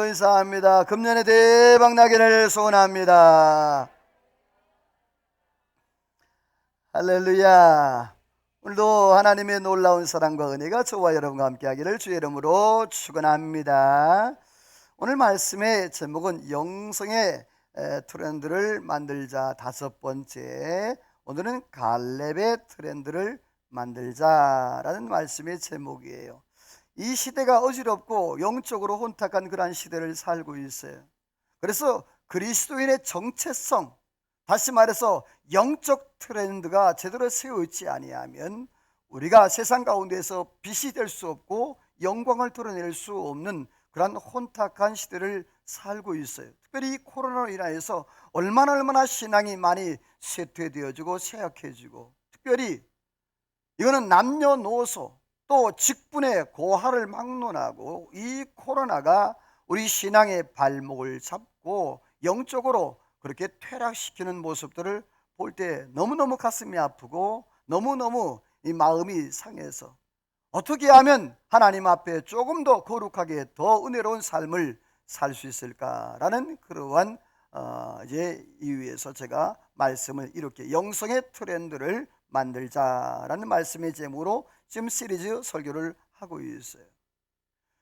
인사합니다. 금년에 대박 나기를 소원합니다. 할렐루야. 오늘도 하나님의 놀라운 사랑과 은혜가 저와 여러분과 함께하기를 주의 이름으로 축원합니다. 오늘 말씀의 제목은 영성의 트렌드를 만들자. 다섯 번째, 오늘은 갈렙의 트렌드를 만들자라는 말씀의 제목이에요. 이 시대가 어지럽고 영적으로 혼탁한 그러한 시대를 살고 있어요. 그래서 그리스도인의 정체성, 다시 말해서 영적 트렌드가 제대로 세워있지 아니하면 우리가 세상 가운데서 빛이 될 수 없고 영광을 드러낼 수 없는 그러한 혼탁한 시대를 살고 있어요. 특별히 이 코로나로 인하여서 얼마나 신앙이 많이 쇠퇴되어지고 쇠약해지고, 특별히 이거는 남녀노소 또 직분의 고하를 막론하고 이 코로나가 우리 신앙의 발목을 잡고 영적으로 그렇게 퇴락시키는 모습들을 볼 때 너무너무 가슴이 아프고 너무너무 이 마음이 상해서 어떻게 하면 하나님 앞에 조금 더 거룩하게 더 은혜로운 삶을 살 수 있을까라는 그러한 이유에서 제가 말씀을 이렇게 영성의 트렌드를 만들자라는 말씀의 제목으로 지금 시리즈 설교를 하고 있어요.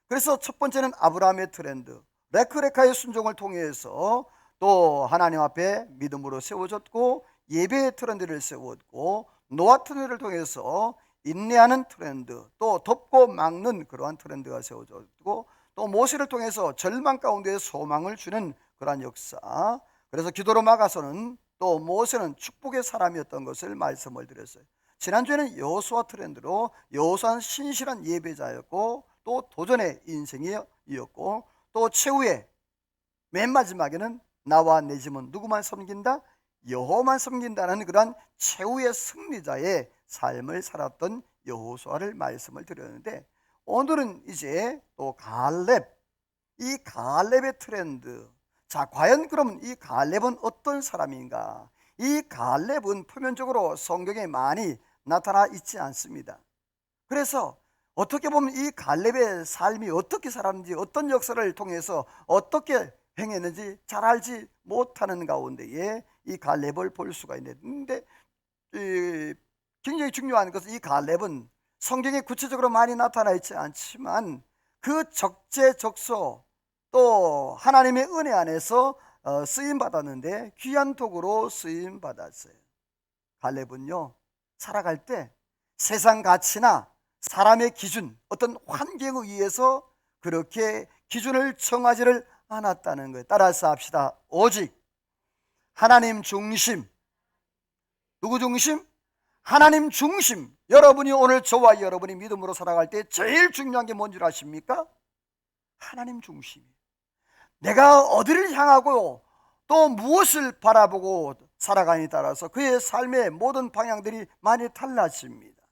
그래서 첫 번째는 아브라함의 트렌드, 레크레카의 순종을 통해서 또 하나님 앞에 믿음으로 세워졌고, 예배의 트렌드를 세웠고, 노아 트렌드를 통해서 인내하는 트렌드, 또 덮고 막는 그러한 트렌드가 세워졌고, 또 모세를 통해서 절망 가운데 소망을 주는 그러한 역사. 그래서 기도로 막아서는 또 모세는 축복의 사람이었던 것을 말씀을 드렸어요. 지난주에는 여호수아 트렌드로 여호수아는 신실한 예배자였고 또 도전의 인생이었고, 또 최후에 맨 마지막에는 나와 내 집은 누구만 섬긴다? 여호와만 섬긴다는 그런 최후의 승리자의 삶을 살았던 여호수아를 말씀을 드렸는데, 오늘은 이제 또 갈렙, 이 갈렙의 트렌드. 자, 과연 그럼 이 갈렙은 어떤 사람인가? 이 갈렙은 표면적으로 성경에 많이 나타나 있지 않습니다. 그래서 어떻게 보면 이 갈렙의 삶이 어떻게 살았는지, 어떤 역사를 통해서 어떻게 행했는지 잘 알지 못하는 가운데에 이 갈렙을 볼 수가 있는데, 굉장히 중요한 것은 이 갈렙은 성경에 구체적으로 많이 나타나 있지 않지만 그 적재적소 또 하나님의 은혜 안에서 쓰임 받았는데 귀한 도구로 쓰임 받았어요. 갈렙은요, 살아갈 때 세상 가치나 사람의 기준, 어떤 환경에 의해서 그렇게 기준을 정하지를 않았다는 거예요. 따라서 합시다. 오직 하나님 중심. 누구 중심? 하나님 중심. 여러분이 오늘 저와 여러분이 믿음으로 살아갈 때 제일 중요한 게 뭔지 아십니까? 하나님 중심. 내가 어디를 향하고 또 무엇을 바라보고 살아가느냐에 따라서 그의 삶의 모든 방향들이 많이 달라집니다.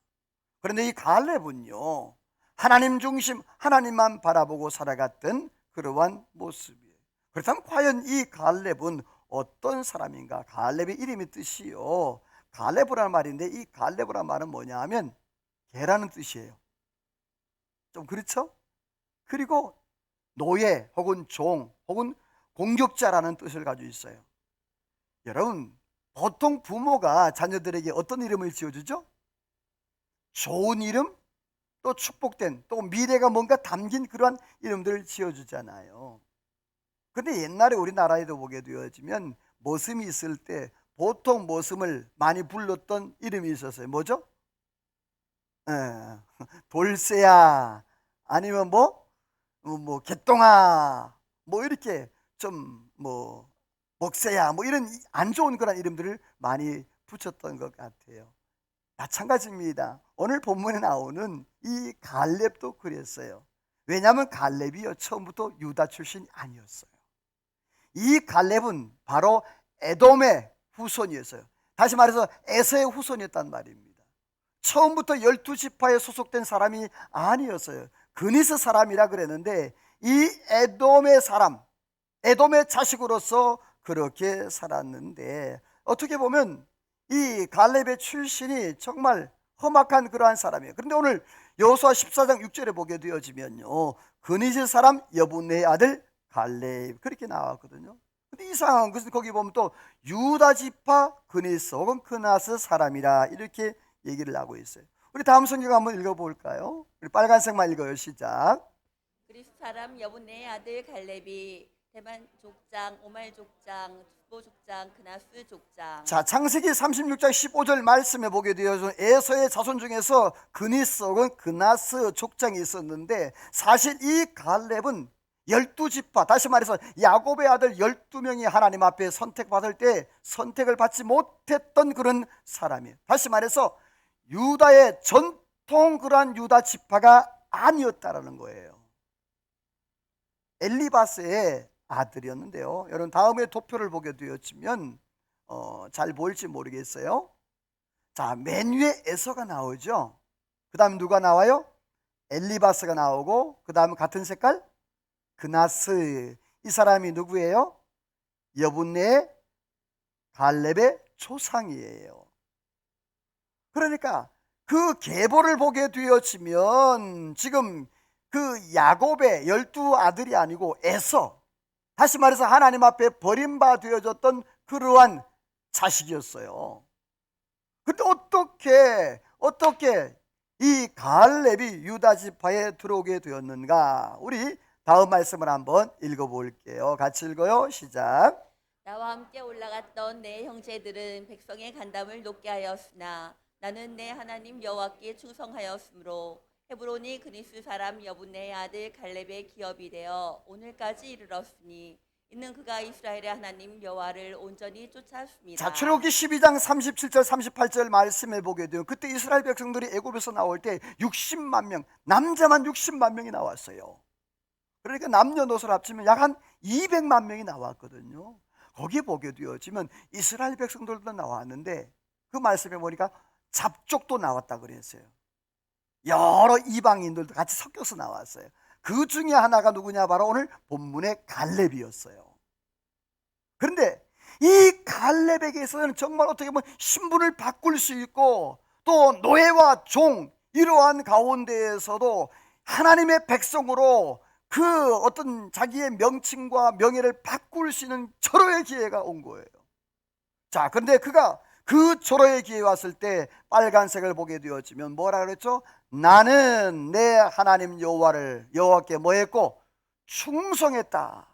그런데 이 갈렙은요, 하나님 중심, 하나님만 바라보고 살아갔던 그러한 모습이에요. 그렇다면 과연 이 갈렙은 어떤 사람인가? 갈렙의 이름의 뜻이요, 갈렙이라는 말인데, 이 갈렙이라는 말은 뭐냐 하면 개라는 뜻이에요. 좀 그렇죠? 그리고 노예 혹은 종 혹은 공격자라는 뜻을 가지고 있어요. 여러분, 보통 부모가 자녀들에게 어떤 이름을 지어주죠? 좋은 이름, 또 축복된, 또 미래가 뭔가 담긴 그러한 이름들을 지어주잖아요. 그런데 옛날에 우리나라에도 보게 되어지면 머슴이 있을 때 보통 머슴을 많이 불렀던 이름이 있었어요. 뭐죠? 돌쇠야, 아니면 개똥아, 이렇게 좀 먹새야, 이런 안 좋은 그런 이름들을 많이 붙였던 것 같아요. 마찬가지입니다. 오늘 본문에 나오는 이 갈렙도 그랬어요. 왜냐하면 갈렙이요, 처음부터 유다 출신이 아니었어요. 이 갈렙은 바로 에돔의 후손이었어요. 다시 말해서 에서의 후손이었단 말입니다. 처음부터 12지파에 소속된 사람이 아니었어요. 그니스 사람이라 그랬는데 이 에돔의 사람, 에돔의 자식으로서 그렇게 살았는데, 어떻게 보면 이 갈렙의 출신이 정말 험악한 그러한 사람이에요. 그런데 오늘 여호수아 14장 6절에 보게 되어지면요, 그니스 사람 여분의 아들 갈렙 그렇게 나왔거든요. 근데 이상한 것은 거기 보면 또 유다 지파 그니스 혹은 그나스 사람이라 이렇게 얘기를 하고 있어요. 우리 다음 성경 한번 읽어볼까요? 우리 빨간색만 읽어요. 시작. 그리스 사람 여분의 아들 갈렙이 대만 족장, 오말 족장, 두보 족장, 그나스 족장. 자, 창세기 36장 15절 말씀에 보게 되어서 에서의 자손 중에서 그니스 혹은 그나스 족장이 있었는데, 사실 이 갈렙은 12지파, 다시 말해서 야곱의 아들 12명이 하나님 앞에 선택받을 때 선택을 받지 못했던 그런 사람이에요. 다시 말해서 유다의 전통 그러한 유다 지파가 아니었다라는 거예요. 엘리바스의 아들이었는데요. 여러분 다음에 도표를 보게 되었지만 잘 보일지 모르겠어요. 자, 맨 위에 에서가 나오죠. 그 다음 누가 나와요? 엘리바스가 나오고, 그 다음 같은 색깔 그나스. 이 사람이 누구예요? 여분네 갈렙의 조상이에요. 그러니까 그 계보를 보게 되어지면 지금 그 야곱의 12아들이 아니고 에서, 다시 말해서 하나님 앞에 버림받아 되어졌던 그러한 자식이었어요. 그런데 어떻게 이 갈렙이 유다 지파에 들어오게 되었는가? 우리 다음 말씀을 한번 읽어볼게요. 같이 읽어요. 시작. 나와 함께 올라갔던 내 형제들은 백성의 간담을 높게 하였으나 나는 내 하나님 여호와께 충성하였으므로 헤브론이 그니스 사람 여분의 아들 갈렙의 기업이 되어 오늘까지 이르렀으니 이는 그가 이스라엘의 하나님 여호와를 온전히 쫓았습니다. 자, 출애굽기 12장 37절 38절 말씀해 보게 돼요. 그때 이스라엘 백성들이 애굽에서 나올 때 60만 명, 남자만 60만 명이 나왔어요. 그러니까 남녀노소를 합치면 약 한 200만 명이 나왔거든요. 거기 보게 되어지면 이스라엘 백성들도 나왔는데, 그 말씀에 보니까 잡족도 나왔다 그랬어요. 여러 이방인들도 같이 섞여서 나왔어요. 그 중에 하나가 누구냐? 바로 오늘 본문의 갈렙이었어요. 그런데 이 갈렙에게서는 정말 어떻게 보면 신분을 바꿀 수 있고, 또 노예와 종 이러한 가운데에서도 하나님의 백성으로 그 어떤 자기의 명칭과 명예를 바꿀 수 있는 절호의 기회가 온 거예요. 자, 그런데 그가 그 절호의 기회 왔을 때 빨간색을 보게 되어지면 뭐라 그랬죠? 나는 내 하나님 여호와께 뭐 했고? 충성했다.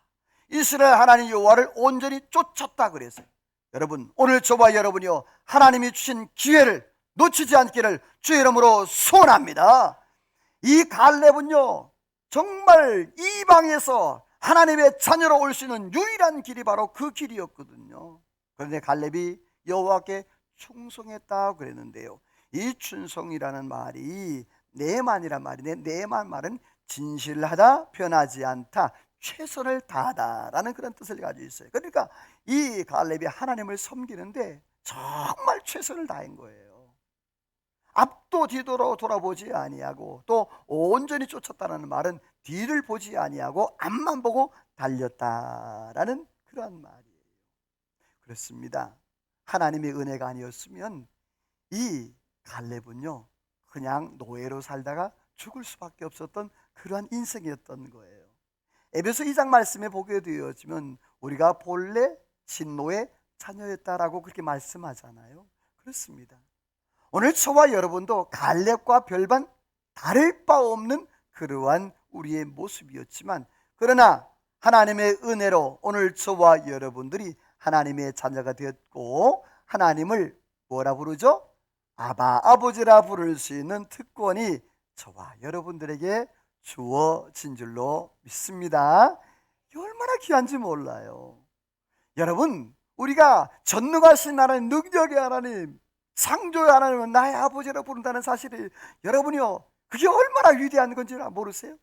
이스라엘 하나님 여호와를 온전히 쫓았다 그랬어요. 여러분, 오늘 저와 여러분이요, 하나님이 주신 기회를 놓치지 않기를 주의 이름으로 소원합니다. 이 갈렙은요, 정말 이방에서 하나님의 자녀로 올 수 있는 유일한 길이 바로 그 길이었거든요. 그런데 갈렙이 여호와께 충성했다고 그랬는데요, 이 충성이라는 말이 내만이란 말인데, 내만 말은 진실하다, 변하지 않다, 최선을 다하다라는 그런 뜻을 가지고 있어요. 그러니까 이 갈렙이 하나님을 섬기는데 정말 최선을 다한 거예요. 앞도 뒤도 돌아보지 아니하고, 또 온전히 쫓았다는 말은 뒤를 보지 아니하고 앞만 보고 달렸다라는 그런 말이에요. 그렇습니다. 하나님의 은혜가 아니었으면 이 갈렙은요, 그냥 노예로 살다가 죽을 수밖에 없었던 그러한 인생이었던 거예요. 에베소 2장 말씀에 보게 되어지면 우리가 본래 진노의 자녀였다라고 그렇게 말씀하잖아요. 그렇습니다. 오늘 저와 여러분도 갈렙과 별반 다를 바 없는 그러한 우리의 모습이었지만, 그러나 하나님의 은혜로 오늘 저와 여러분들이 하나님의 자녀가 되었고, 하나님을 뭐라 부르죠? 아바, 아버지라 부를 수 있는 특권이 저와 여러분들에게 주어진 줄로 믿습니다. 이게 얼마나 귀한지 몰라요. 여러분, 우리가 전능하신 하나님, 능력의 하나님, 창조의 하나님은 나의 아버지라 부른다는 사실이, 여러분이요, 그게 얼마나 위대한 건지 모르세요?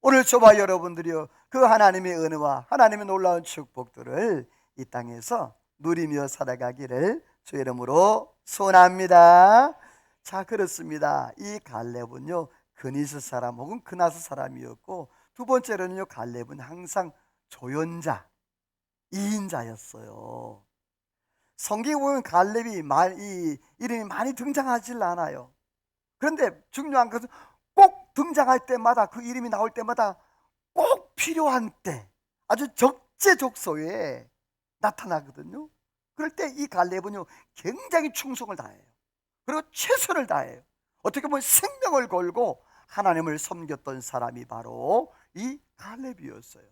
오늘 저와 여러분들이요, 그 하나님의 은혜와 하나님의 놀라운 축복들을 이 땅에서 누리며 살아가기를 주의 이름으로 소원합니다. 자, 그렇습니다. 이 갈렙은요, 그니스 사람 혹은 그나스 사람이었고, 두 번째로는요, 갈렙은 항상 조연자, 이인자였어요. 성경에 보면 갈렙이 이 이름이 많이 등장하질 않아요. 그런데 중요한 것은 꼭 등장할 때마다, 그 이름이 나올 때마다 꼭 필요한 때, 아주 적재적소에 나타나거든요. 그럴 때 이 갈렙은요 굉장히 충성을 다해요. 그리고 최선을 다해요. 어떻게 보면 생명을 걸고 하나님을 섬겼던 사람이 바로 이 갈렙이었어요.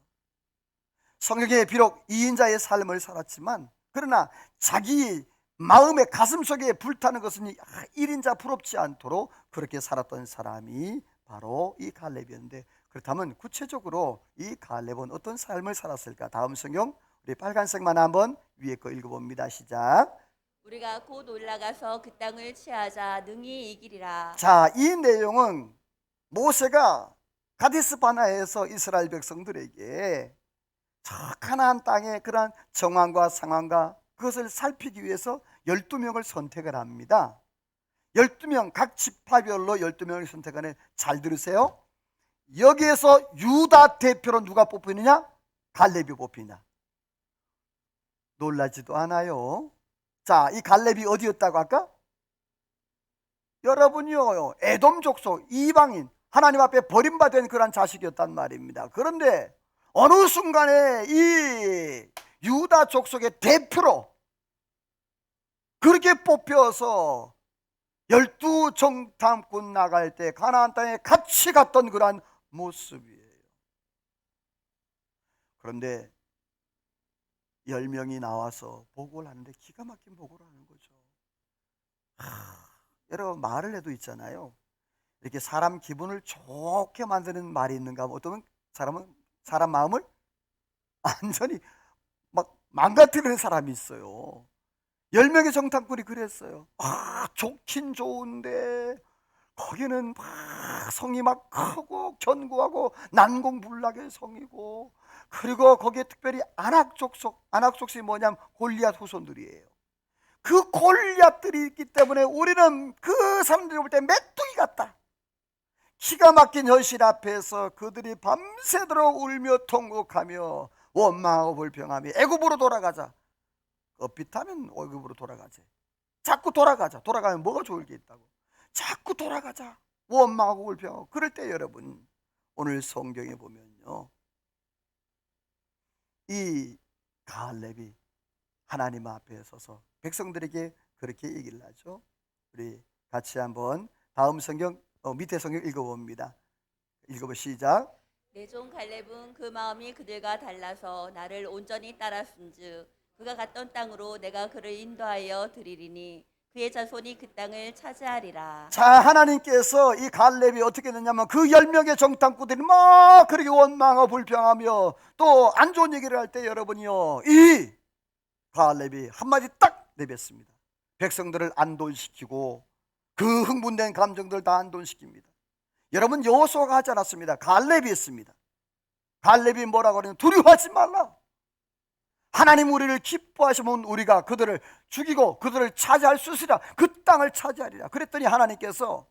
성경에 비록 2인자의 삶을 살았지만 그러나 자기 마음의 가슴속에 불타는 것은 1인자 부럽지 않도록 그렇게 살았던 사람이 바로 이 갈렙이었는데, 그렇다면 구체적으로 이 갈렙은 어떤 삶을 살았을까? 다음 성경 우리 빨간색만 한번 위에 거 읽어봅니다. 시작. 우리가 곧 올라가서 그 땅을 취하자 능히 이기리라. 자, 이 내용은 모세가 가데스 바네아에서 이스라엘 백성들에게 저 가나안 땅의 그러한 정황과 상황과 그것을 살피기 위해서 12명을 선택을 합니다. 12명, 각 지파별로 12명을 선택하는, 잘 들으세요. 여기에서 유다 대표로 누가 뽑히느냐? 갈렙이 뽑히냐? 놀라지도 않아요. 자, 이 갈렙이 어디였다고 할까? 여러분이요, 에돔 족속, 이방인, 하나님 앞에 버림받은 그런 자식이었단 말입니다. 그런데 어느 순간에 이 유다 족속의 대표로 그렇게 뽑혀서 12정탐꾼 나갈 때 가나안 땅에 같이 갔던 그러한 모습이에요. 그런데 10명이 나와서 보고를 하는데 기가 막힌 보고를 하는 거죠. 여러분, 말을 해도 있잖아요, 이렇게 사람 기분을 좋게 만드는 말이 있는가 하면 어떤 사람은 사람 마음을 완전히 막 망가뜨리는 사람이 있어요. 10명의 정탐꾼이 그랬어요. 좋긴 좋은데 거기는 막 성이 막 크고 견고하고 난공불락의 성이고, 그리고 거기에 특별히 아낙 족속이 뭐냐면 골리앗 후손들이에요. 그 골리앗들이 있기 때문에 우리는 그 사람들이 볼 때 메뚜기 같다. 기가 막힌 현실 앞에서 그들이 밤새도록 울며 통곡하며 원망하고 불평하며 애굽으로 돌아가자. 엇빛하면 애굽으로 돌아가지. 자꾸 돌아가면 뭐가 좋을 게 있다고. 자꾸 돌아가자. 원망하고 불평하고. 그럴 때 여러분, 오늘 성경에 보면요, 이 갈렙이 하나님 앞에 서서 백성들에게 그렇게 얘기를 하죠. 우리 같이 한번 다음 성경 밑에 성경 읽어봅니다. 읽어보 시작. 내 종 갈렙은 그 마음이 그들과 달라서 나를 온전히 따랐은즉 그가 갔던 땅으로 내가 그를 인도하여 드리리니 그의 자손이 그 땅을 차지하리라. 자, 하나님께서 이 갈렙이 어떻게 됐냐면 그 10명의 정탐꾼들이 막 그렇게 원망하고 불평하며 또 안 좋은 얘기를 할 때 여러분이요, 이 갈렙이 한마디 딱 내뱉습니다. 백성들을 안돈시키고 그 흥분된 감정들 다 안돈시킵니다. 여러분, 여호수아가 하지 않았습니다. 갈렙이 했습니다. 갈렙이 뭐라고 그러냐면 두려워하지 말라. 하나님 우리를 기뻐하시면 우리가 그들을 죽이고 그들을 차지할 수 있으리라. 그 땅을 차지하리라. 그랬더니 하나님께서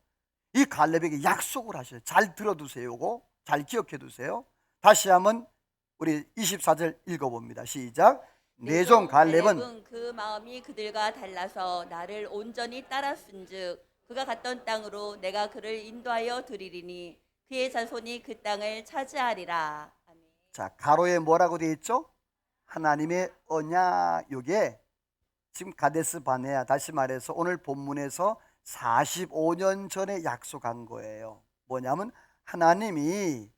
이 갈렙에게 약속을 하셔요. 잘 들어두세요. 잘 기억해 두세요. 다시 한번 우리 24절 읽어봅니다. 시작. 내 종 갈렙은 그 마음이 그들과 달라서 나를 온전히 따랐은즉 그가 갔던 땅으로 내가 그를 인도하여 드리리니 그의 자손이 그 땅을 차지하리라. 아멘. 자, 가로에 뭐라고 되어 있죠? 하나님의 언약에 지금 가데스 바네아, 다시 말해서 오늘 본문에서 45년 전에 약속한 거예요. 뭐냐면 하나님이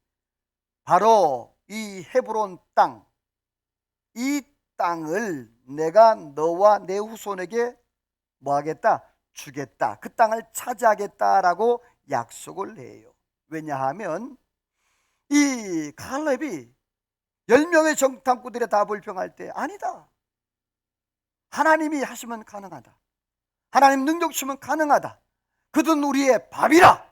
바로 이 헤브론 땅, 이 땅을 내가 너와 내 후손에게 뭐 하겠다? 주겠다. 그 땅을 차지하겠다라고 약속을 해요. 왜냐하면 이 갈렙이 10명의 정탐꾼들의 다 불평할 때 아니다, 하나님이 하시면 가능하다, 하나님 능력 주시면 가능하다, 그들은 우리의 밥이라,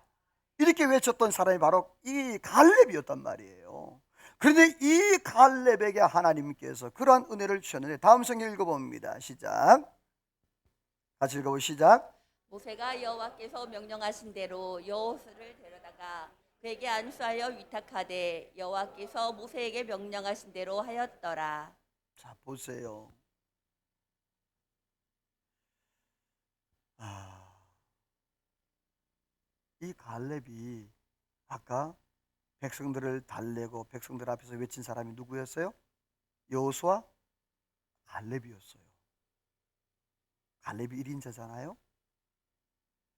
이렇게 외쳤던 사람이 바로 이 갈렙이었단 말이에요. 그런데 이 갈렙에게 하나님께서 그러한 은혜를 주셨는데, 다음 성경 읽어봅니다. 시작. 같이 읽어보시죠. 시작. 모세가 여호와께서 명령하신 대로 여호수를 데려다가 그에게 안수하여 위탁하되 여호와께서 모세에게 명령하신 대로 하였더라. 자, 보세요. 이 갈렙이 아까 백성들을 달래고 백성들 앞에서 외친 사람이 누구였어요? 여호수아, 갈렙이었어요. 갈렙이 1인자잖아요.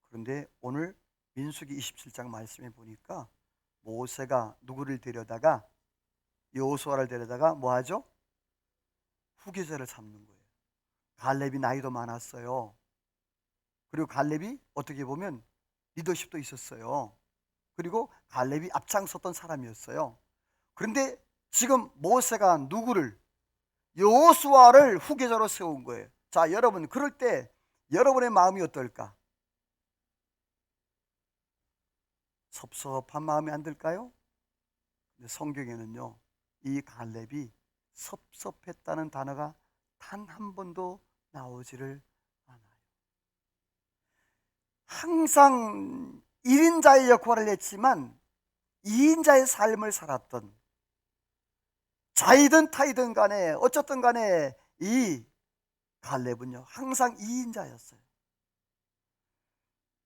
그런데 오늘 민수기 27장 말씀에 보니까 모세가 누구를 데려다가, 여호수아를 데려다가 뭐 하죠? 후계자를 삼는 거예요. 갈렙이 나이도 많았어요. 그리고 갈렙이 어떻게 보면 리더십도 있었어요. 그리고 갈렙이 앞장섰던 사람이었어요. 그런데 지금 모세가 누구를, 여호수아를 후계자로 세운 거예요. 자, 여러분, 그럴 때 여러분의 마음이 어떨까? 섭섭한 마음이 안 들까요? 근데 성경에는요, 이 갈렙이 섭섭했다는 단어가 단 한 번도 나오지를 않아요. 항상 1인자의 역할을 했지만 2인자의 삶을 살았던, 자이든 타이든 간에 어쨌든 간에 이 갈렙은요 항상 2인자였어요.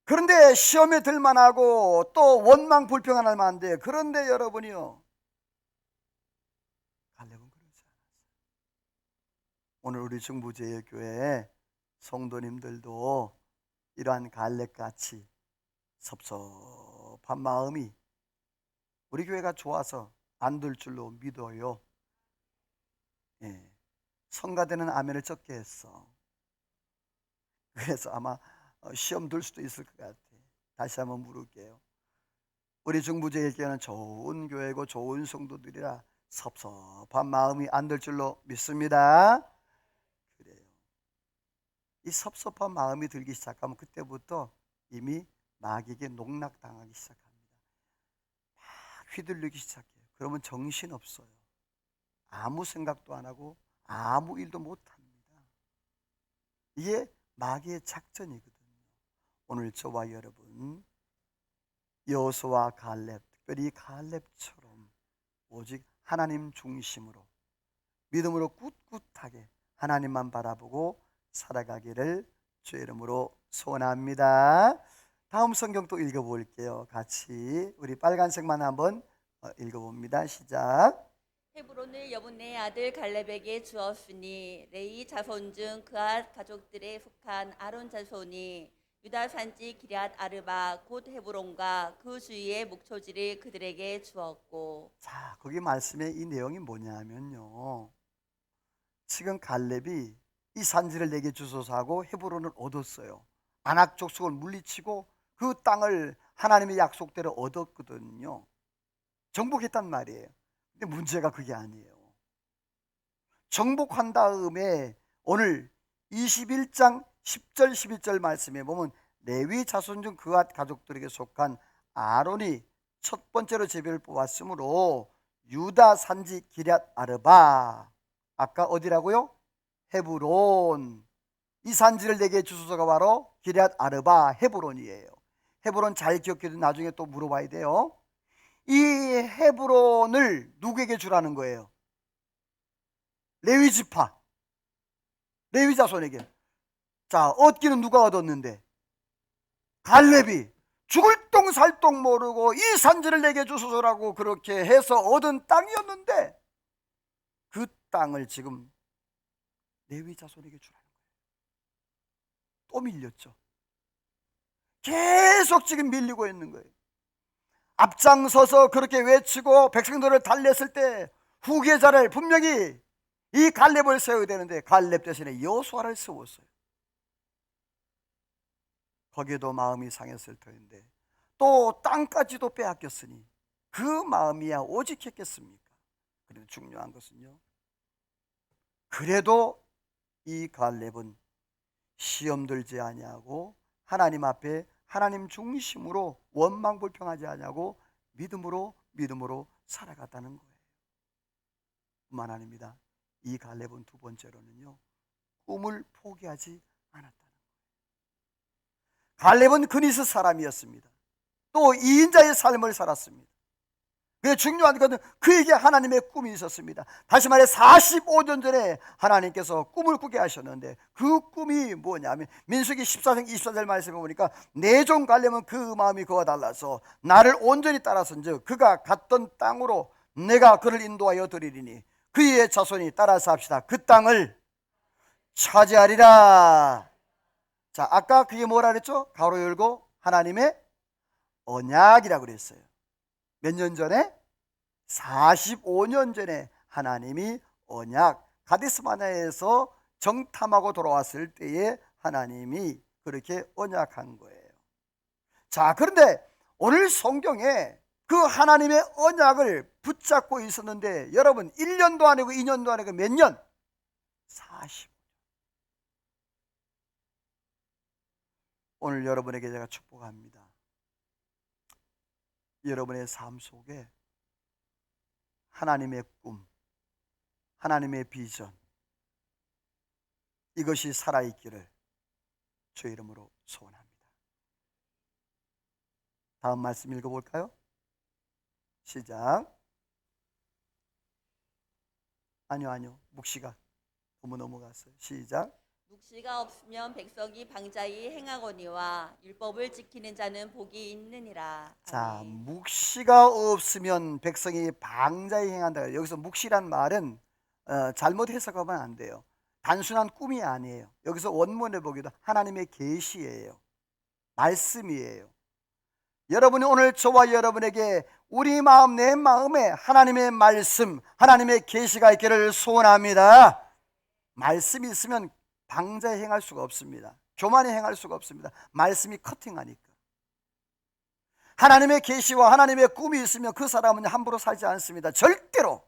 그런데 시험에 들만하고 또 원망 불평할 만한데, 그런데 여러분이요, 갈렙은 그러지 않았어요. 오늘 우리 중부제일교회 성도님들도 이러한 갈렙같이 섭섭한 마음이 우리 교회가 좋아서 안 들 줄로 믿어요. 예, 성가대는 아멘을 적게 했어. 그래서 아마 시험 들 수도 있을 것 같아. 다시 한번 물을게요. 우리 중부제일교회는 좋은 교회고 좋은 성도들이라 섭섭한 마음이 안 들 줄로 믿습니다. 그래요. 이 섭섭한 마음이 들기 시작하면 그때부터 이미 마귀에게 농락당하기 시작합니다. 막 휘둘리기 시작해요. 그러면 정신없어요. 아무 생각도 안 하고 아무 일도 못합니다. 이게 마귀의 작전이거든요. 오늘 저와 여러분, 여호수아와 갈렙, 특별히 갈렙처럼 오직 하나님 중심으로 믿음으로 꿋꿋하게 하나님만 바라보고 살아가기를 주의 이름으로 소원합니다. 다음 성경 또 읽어볼게요. 같이 우리 빨간색만 한번 읽어봅니다. 시작. 헤브론을 여분네 아들 갈렙에게 주었으니 레위 자손 중 그앗 가족들에 속한 아론 자손이 유다 산지 기럇 아르바 곧 헤브론과 그 주위의 목초지를 그들에게 주었고. 자, 거기 말씀에 이 내용이 뭐냐면요, 지금 갈렙이 이 산지를 내게 주소서 하고 헤브론을 얻었어요. 아낙 족속을 물리치고 그 땅을 하나님의 약속대로 얻었거든요. 정복했단 말이에요. 근데 문제가 그게 아니에요. 정복한 다음에 오늘 21장 10절 11절 말씀에 보면 레위 자손 중 그앗 가족들에게 속한 아론이 첫 번째로 제비를 뽑았으므로 유다 산지 기럇 아르바, 아까 어디라고요? 헤브론. 이 산지를 내게 주소서가 바로 기럇 아르바, 헤브론이에요. 헤브론 잘 기억해도 나중에 또 물어봐야 돼요. 이 헤브론을 누구에게 주라는 거예요? 레위 지파, 레위 자손에게. 자, 얻기는 누가 얻었는데? 갈렙이 죽을 똥 살 똥 모르고 이 산지를 내게 주소서라고 그렇게 해서 얻은 땅이었는데, 그 땅을 지금 레위 자손에게 주라는 거예요. 또 밀렸죠. 계속 지금 밀리고 있는 거예요. 앞장서서 그렇게 외치고 백성들을 달랬을 때 후계자를 분명히 이 갈렙을 세워야 되는데 갈렙 대신에 여호수아를 세웠어요. 거기에도 마음이 상했을 터인데 또 땅까지도 빼앗겼으니 그 마음이야 오직 했겠습니까? 그런데 중요한 것은요, 그래도 이 갈렙은 시험 들지 아니하고 하나님 앞에 하나님 중심으로 원망불평하지 아니하고 믿음으로 살아갔다는 거예요. 뿐만 아닙니다. 이 갈렙은 두 번째로는요, 꿈을 포기하지 않았다는 거예요. 갈렙은 그니스 사람이었습니다. 또 2인자의 삶을 살았습니다. 그게 중요한 것은 그에게 하나님의 꿈이 있었습니다. 다시 말해 45년 전에 하나님께서 꿈을 꾸게 하셨는데 그 꿈이 뭐냐면 민수기 14장 24절 말씀에 보니까 내 종 갈렙은 그 마음이 그와 달라서 나를 온전히 따라선즉 그가 갔던 땅으로 내가 그를 인도하여 드리리니 그의 자손이 따라서 합시다. 그 땅을 차지하리라. 자, 아까 그게 뭐라 그랬죠? 가로 열고 하나님의 언약이라고 그랬어요. 몇 년 전에? 45년 전에 하나님이 언약, 가데스 바네아에서 정탐하고 돌아왔을 때에 하나님이 그렇게 언약한 거예요. 자, 그런데 오늘 성경에 그 하나님의 언약을 붙잡고 있었는데, 여러분 1년도 아니고 2년도 아니고 몇 년? 40. 오늘 여러분에게 제가 축복합니다. 여러분의 삶 속에 하나님의 꿈, 하나님의 비전, 이것이 살아있기를 주의 이름으로 소원합니다. 다음 말씀 읽어볼까요? 시작. 아니요. 묵시가 너무 넘어갔어요. 시작. 묵시가 없으면 백성이 방자히 행하거니와 율법을 지키는 자는 복이 있느니라. 자, 아멘. 묵시가 없으면 백성이 방자히 행한다. 여기서 묵시란 말은 잘못 해석하면 안 돼요. 단순한 꿈이 아니에요. 여기서 원문에 보기도 하나님의 계시예요. 말씀이에요. 여러분이 오늘 저와 여러분에게 우리 마음, 내 마음에 하나님의 말씀, 하나님의 계시가 있기를 소원합니다. 말씀이 있으면 방자히 행할 수가 없습니다. 교만히 행할 수가 없습니다. 말씀이 커팅하니까. 하나님의 계시와 하나님의 꿈이 있으면 그 사람은 함부로 살지 않습니다. 절대로.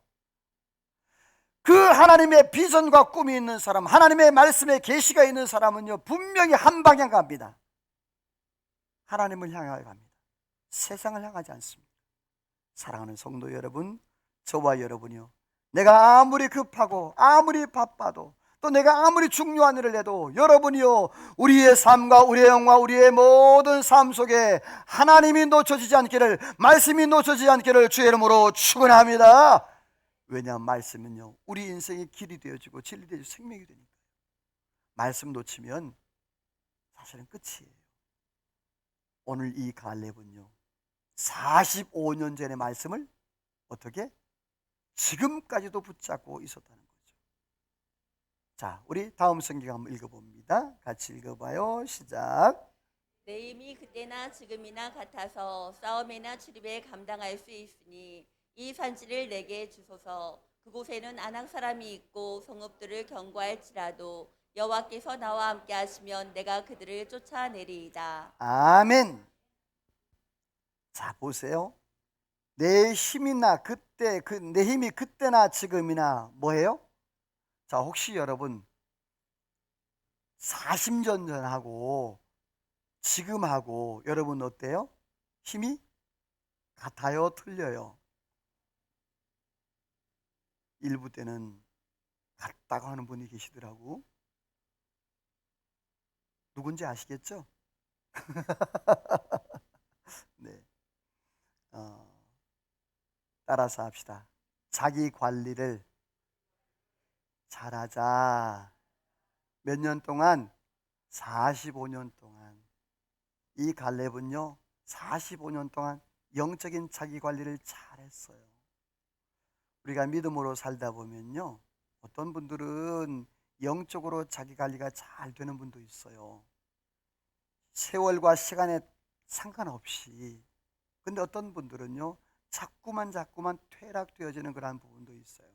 그 하나님의 비전과 꿈이 있는 사람, 하나님의 말씀에 계시가 있는 사람은요, 분명히 한 방향 갑니다. 하나님을 향하여 갑니다. 세상을 향하지 않습니다. 사랑하는 성도 여러분, 저와 여러분이요, 내가 아무리 급하고 아무리 바빠도 또 내가 아무리 중요한 일을 해도 여러분이요, 우리의 삶과 우리의 영과 우리의 모든 삶 속에 하나님이 놓쳐지지 않기를, 말씀이 놓쳐지지 않기를 주의 이름으로 축원합니다. 왜냐하면 말씀은요, 우리 인생의 길이 되어지고 진리 되어지고 생명이 되니까요. 말씀 놓치면 사실은 끝이에요. 오늘 이 갈렙은요, 45년 전의 말씀을 어떻게? 지금까지도 붙잡고 있었다는 거죠. 자, 우리 다음 성경 한번 읽어봅니다. 같이 읽어봐요. 시작. 내 힘이 그때나 지금이나 같아서 싸움이나 출입에 감당할 수 있으니 이 산지를 내게 주소서. 그곳에는 아낙 사람이 있고 성읍들을 경고할지라도 여호와께서 나와 함께 하시면 내가 그들을 쫓아내리이다. 아멘. 자, 보세요. 내 힘이나 그때, 내 힘이 그때나 지금이나 뭐예요? 자, 혹시 여러분 40년 전하고 지금하고 여러분 어때요? 힘이 같아요? 틀려요? 일부 때는 같다고 하는 분이 계시더라고. 누군지 아시겠죠? 네. 따라서 합시다. 자기 관리를 잘하자. 몇 년 동안? 45년 동안. 이 갈렙은요, 45년 동안 영적인 자기 관리를 잘했어요. 우리가 믿음으로 살다 보면요, 어떤 분들은 영적으로 자기 관리가 잘 되는 분도 있어요. 세월과 시간에 상관없이. 근데 어떤 분들은요, 자꾸만 퇴락되어지는 그런 부분도 있어요.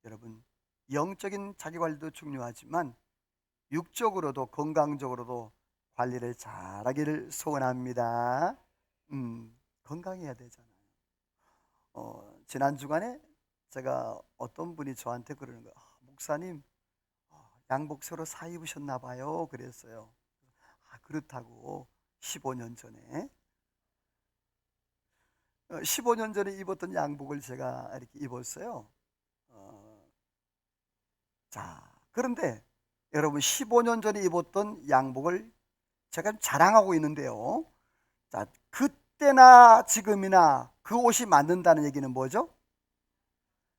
여러분, 영적인 자기 관리도 중요하지만 육적으로도 건강적으로도 관리를 잘하기를 소원합니다. 건강해야 되잖아요. 지난 주간에 제가 어떤 분이 저한테 그러는 거예요. 목사님, 양복 새로 사 입으셨나 봐요. 그랬어요. 그렇다고 15년 전에 15년 전에 입었던 양복을 제가 이렇게 입었어요. 자, 그런데 여러분 15년 전에 입었던 양복을 제가 자랑하고 있는데요. 자, 그때나 지금이나 그 옷이 맞는다는 얘기는 뭐죠?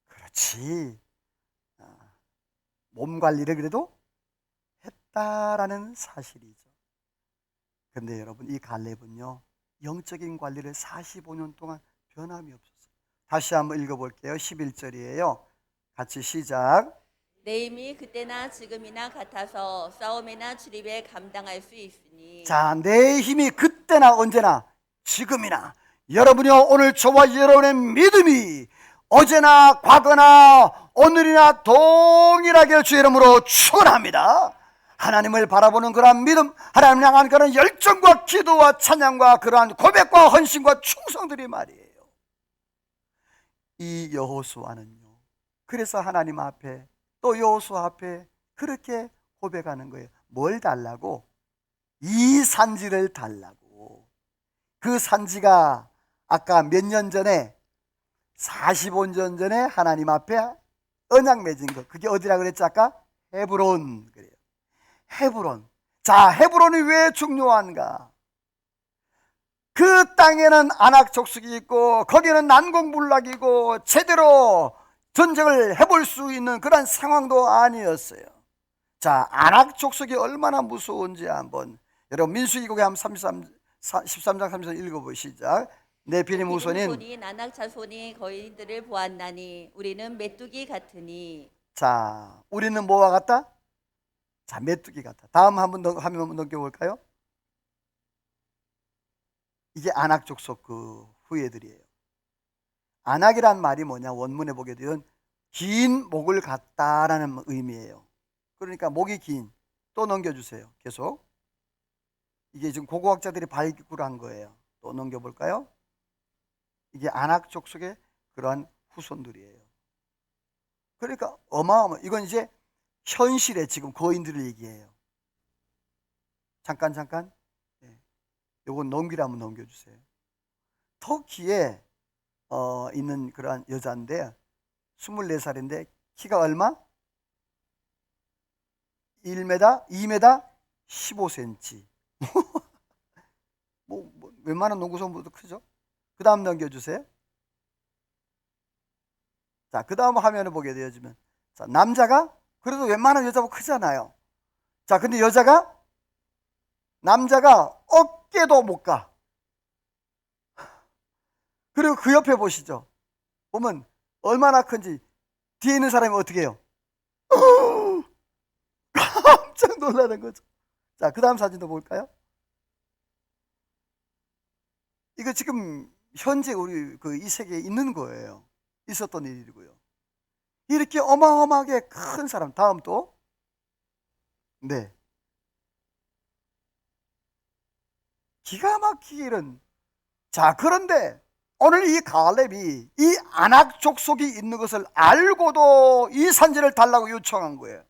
그렇지. 몸 관리를 그래도 했다라는 사실이죠. 그런데 여러분, 이 갈렙은요, 영적인 관리를 45년 동안 변함이 없었어요. 다시 한번 읽어볼게요. 11절이에요. 같이 시작. 내 힘이 그때나 지금이나 같아서 싸움이나 출입에 감당할 수 있으니. 자, 내 힘이 그때나 언제나 지금이나 여러분이요 오늘 저와 여러분의 믿음이 어제나 과거나 오늘이나 동일하게 주의 이름으로 축원합니다. 하나님을 바라보는 그러한 믿음, 하나님 향한 그런 열정과 기도와 찬양과 그러한 고백과 헌신과 충성들이 말이에요. 이 여호수아는요, 그래서 하나님 앞에 또 여호수아 앞에 그렇게 고백하는 거예요. 뭘 달라고? 이 산지를 달라고. 그 산지가 아까 몇 년 전에 45년 전에 하나님 앞에 언약 맺은 거, 그게 어디라 그랬지 아까? 헤브론. 그래요. 헤브론. 자, 헤브론이 왜 중요한가? 그 땅에는 아낙 족속이 있고 거기는 난공불락이고 제대로 전쟁을 해볼 수 있는 그런 상황도 아니었어요. 자, 아낙 족속이 얼마나 무서운지 한번 여러분 민수기록에 한번 13장 33절 읽어보시죠. 내 비님 후손인 아낙 자손이 거인들을 보았나니 우리는 메뚜기 같으니. 자, 우리는 뭐와 같다? 자, 메뚜기 같다. 다음 한번 넘겨볼까요? 이게 아낙 족속 그 후예들이에요. 아낙이란 말이 뭐냐? 원문에 보게 되면 긴 목을 갖다라는 의미예요. 그러니까 목이 긴. 또 넘겨주세요. 계속. 이게 지금 고고학자들이 발굴한 거예요. 또 넘겨볼까요? 이게 아낙 족속의 그러한 후손들이에요. 그러니까 어마어마. 이건 이제 현실에 지금 거인들을 얘기해요. 잠깐. 요건 넘기라 한번 넘겨주세요. 터키에 있는 그러한 여자인데 24살인데 키가 얼마? 1m, 2m, 15cm. 뭐 웬만한 농구 선수보다 크죠? 그 다음 넘겨주세요. 자, 그 다음 화면을 보게 되어지면, 자, 남자가 그래도 웬만한 여자보다 크잖아요. 자, 근데 남자가 어깨도 못 가. 그리고 그 옆에 보시죠. 보면 얼마나 큰지. 뒤에 있는 사람이 어떻게 해요? 깜짝 놀라는 거죠. 자, 그 다음 사진도 볼까요? 이거 지금 현재 우리 이 세계에 있는 거예요. 있었던 일이고요. 이렇게 어마어마하게 큰 사람. 다음 또. 네. 기가 막히게 이런. 자, 그런데 오늘 이 갈렙이 이 아낙 족속이 있는 것을 알고도 이 산지를 달라고 요청한 거예요.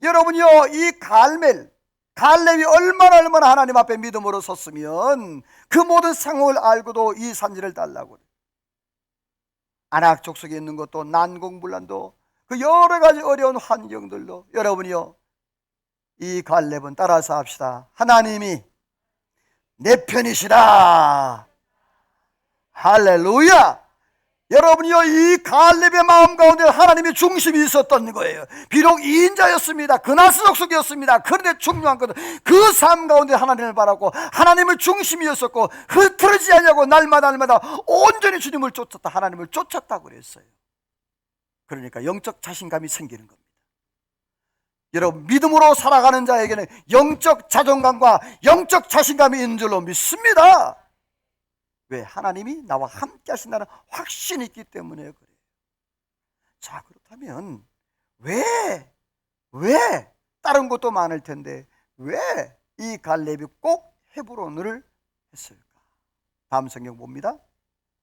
여러분이요, 이 갈렙이 얼마나 하나님 앞에 믿음으로 섰으면 그 모든 상황을 알고도 이 산지를 달라고. 아낙 족속에 있는 것도 난공불란도 그 여러 가지 어려운 환경들도 여러분이요, 이 갈렙은 따라서 합시다. 하나님이 내 편이시라. 할렐루야. 여러분이요, 이 갈렙의 마음 가운데 하나님의 중심이 있었던 거예요. 비록 2인자였습니다. 그나스 족속이었습니다. 그런데 중요한 것은 그 삶 가운데 하나님을 바라고 하나님의 중심이었었고 흐트러지지 않냐고 날마다 온전히 주님을 쫓았다. 하나님을 쫓았다고 그랬어요. 그러니까 영적 자신감이 생기는 겁니다. 여러분, 믿음으로 살아가는 자에게는 영적 자존감과 영적 자신감이 있는 줄로 믿습니다. 왜? 하나님이 나와 함께 하신다는 확신이 있기 때문에 그래요. 자, 그렇다면 왜 다른 것도 많을 텐데 왜 이 갈렙이 꼭 헤브론을 했을까? 다음 성경 봅니다.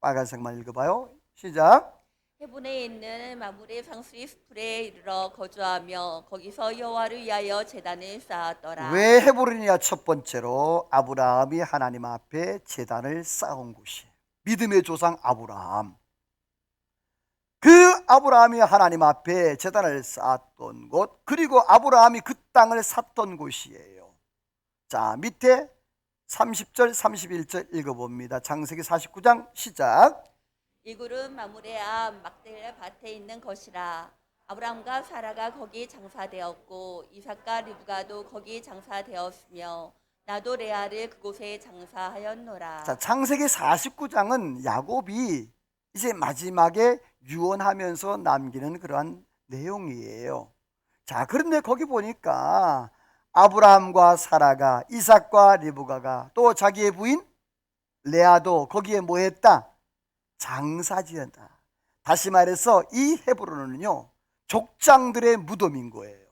빨간색만 읽어봐요. 시작. 헤브론에 있는 마므레 상수리 스풀에 이르러 거주하며 거기서 여호와를 위하여 제단을 쌓았더라. 왜 헤브론이냐? 첫 번째로 아브라함이 하나님 앞에 제단을 쌓은 곳이에요. 믿음의 조상 아브라함. 그 아브라함이 하나님 앞에 제단을 쌓았던 곳, 그리고 아브라함이 그 땅을 샀던 곳이에요. 자, 밑에 30절 31절 읽어봅니다. 창세기 49장 시작. 이 굴은 마므레 앞 막델 밭에 있는 것이라. 아브람과 사라가 거기 장사되었고 이삭과 르브가도 거기 장사되었으며 나도 레아를 그곳에 장사하였노라. 자, 창세기 49장은 야곱이 이제 마지막에 유언하면서 남기는 그러한 내용이에요. 자, 그런데 거기 보니까 아브라함과 사라가, 이삭과 리브가가, 또 자기의 부인 레아도 거기에 뭐 했다? 장사지었다. 다시 말해서 이 헤브론은요, 족장들의 무덤인 거예요.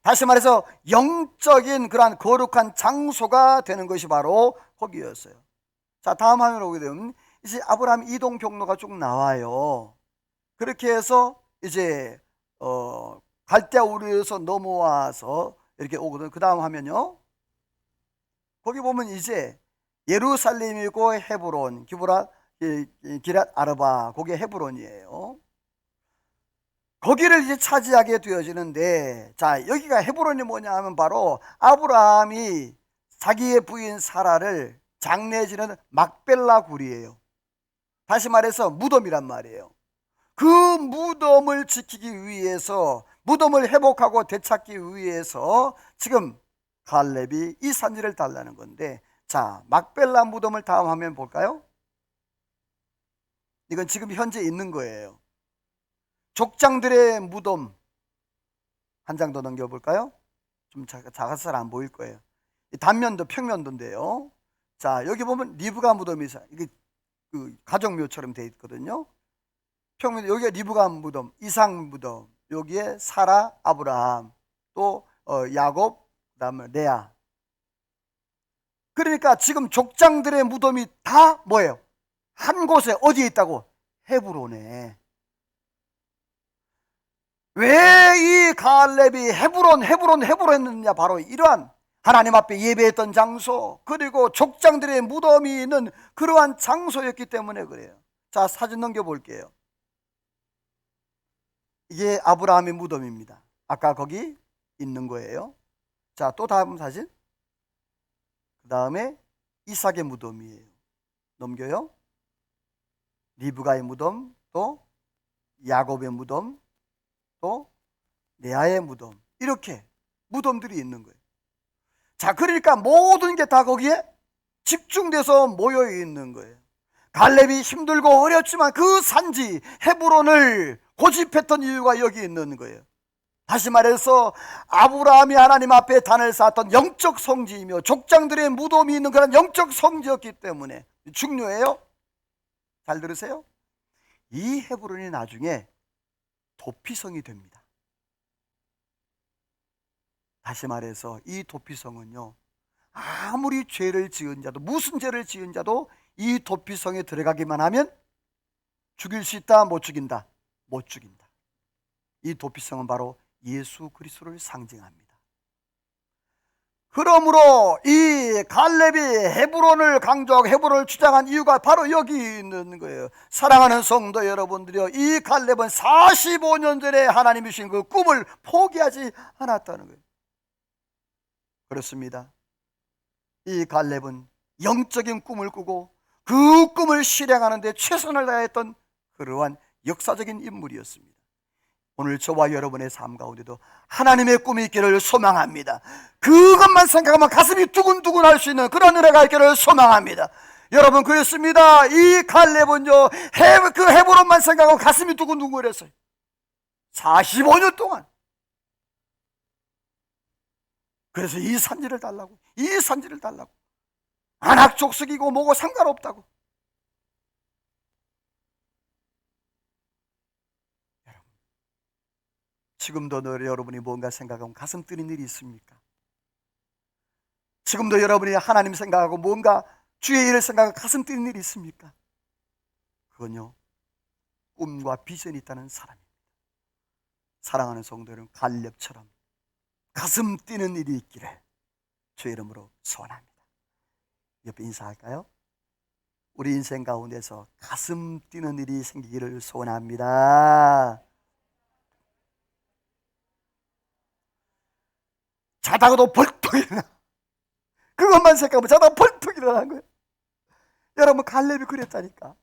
다시 말해서 영적인 그러한 거룩한 장소가 되는 것이 바로 거기였어요. 자, 다음 화면으로 오게 되면 이제 아브라함 이동 경로가 쭉 나와요. 그렇게 해서 이제 갈대아 우르에서 넘어와서 이렇게 오거든요. 그 다음 화면요. 거기 보면 이제 예루살렘이고 헤브론, 기랏 아르바, 그게 헤브론이에요. 거기를 이제 차지하게 되어지는데, 자, 여기가 헤브론이 뭐냐 하면 바로 아브라함이 자기의 부인 사라를 장례지는 막벨라 굴이에요. 다시 말해서 무덤이란 말이에요. 그 무덤을 지키기 위해서, 무덤을 회복하고 되찾기 위해서 지금 갈렙이 이 산지를 달라는 건데, 자, 막벨라 무덤을 다음 화면 볼까요? 이건 지금 현재 있는 거예요. 족장들의 무덤 한 장 더 넘겨볼까요? 좀 작아서 잘 안 보일 거예요. 이 단면도 평면도인데요. 자, 여기 보면 리브가 무덤이 이게 그 가족묘처럼 되어 있거든요. 평면, 여기가 리브가 무덤, 이삭 무덤, 여기에 사라, 아브라함, 또 야곱, 그다음에 레아. 그러니까 지금 족장들의 무덤이 다 뭐예요? 한 곳에 어디에 있다고? 헤브론에. 왜 이 갈렙이 헤브론 했느냐? 바로 이러한 하나님 앞에 예배했던 장소, 그리고 족장들의 무덤이 있는 그러한 장소였기 때문에 그래요. 자, 사진 넘겨볼게요. 이게 아브라함의 무덤입니다. 아까 거기 있는 거예요. 자, 또 다음 사진. 그 다음에 이삭의 무덤이에요. 넘겨요. 리브가의 무덤, 또 야곱의 무덤, 또 레아의 무덤, 이렇게 무덤들이 있는 거예요. 자, 그러니까 모든 게 다 거기에 집중돼서 모여 있는 거예요. 갈렙이 힘들고 어렵지만 그 산지 헤브론을 고집했던 이유가 여기 있는 거예요. 다시 말해서 아브라함이 하나님 앞에 단을 쌓았던 영적 성지이며 족장들의 무덤이 있는 그런 영적 성지였기 때문에 중요해요. 잘 들으세요. 이 헤브론이 나중에 도피성이 됩니다. 다시 말해서 이 도피성은요, 아무리 죄를 지은 자도, 무슨 죄를 지은 자도 이 도피성에 들어가기만 하면 죽일 수 있다, 못 죽인다? 못 죽인다. 이 도피성은 바로 예수 그리스도를 상징합니다. 그러므로 이 갈렙이 헤브론을 강조하고 헤브론을 주장한 이유가 바로 여기 있는 거예요. 사랑하는 성도 여러분들이요, 이 갈렙은 45년 전에 하나님이 주신 그 꿈을 포기하지 않았다는 거예요. 그렇습니다. 이 갈렙은 영적인 꿈을 꾸고 그 꿈을 실행하는 데 최선을 다했던 그러한 역사적인 인물이었습니다. 오늘 저와 여러분의 삶 가운데도 하나님의 꿈이 있기를 소망합니다. 그것만 생각하면 가슴이 두근두근 할 수 있는 그런 은혜가 있기를 소망합니다. 여러분, 그렇습니다. 이 갈렙은요, 그 헤브론만 생각하고 가슴이 두근두근 했어요. 45년 동안. 그래서 이 산지를 달라고, 이 산지를 달라고. 안악족속이고 뭐고 상관없다고. 지금도 여러분이 뭔가 생각하면 가슴 뛰는 일이 있습니까? 지금도 여러분이 하나님 생각하고 뭔가 주의 일을 생각하고 가슴 뛰는 일이 있습니까? 그건요, 꿈과 비전이 있다는 사람입니다. 사랑하는 성도 여러분, 갈렙처럼 가슴 뛰는 일이 있기를 주의 이름으로 소원합니다. 옆에 인사할까요? 우리 인생 가운데서 가슴 뛰는 일이 생기기를 소원합니다. 자다가도 벌떡 일어나. 그것만 생각하면 자다가 벌떡 일어나는 거예요. 여러분, 갈렙이 그랬다니까.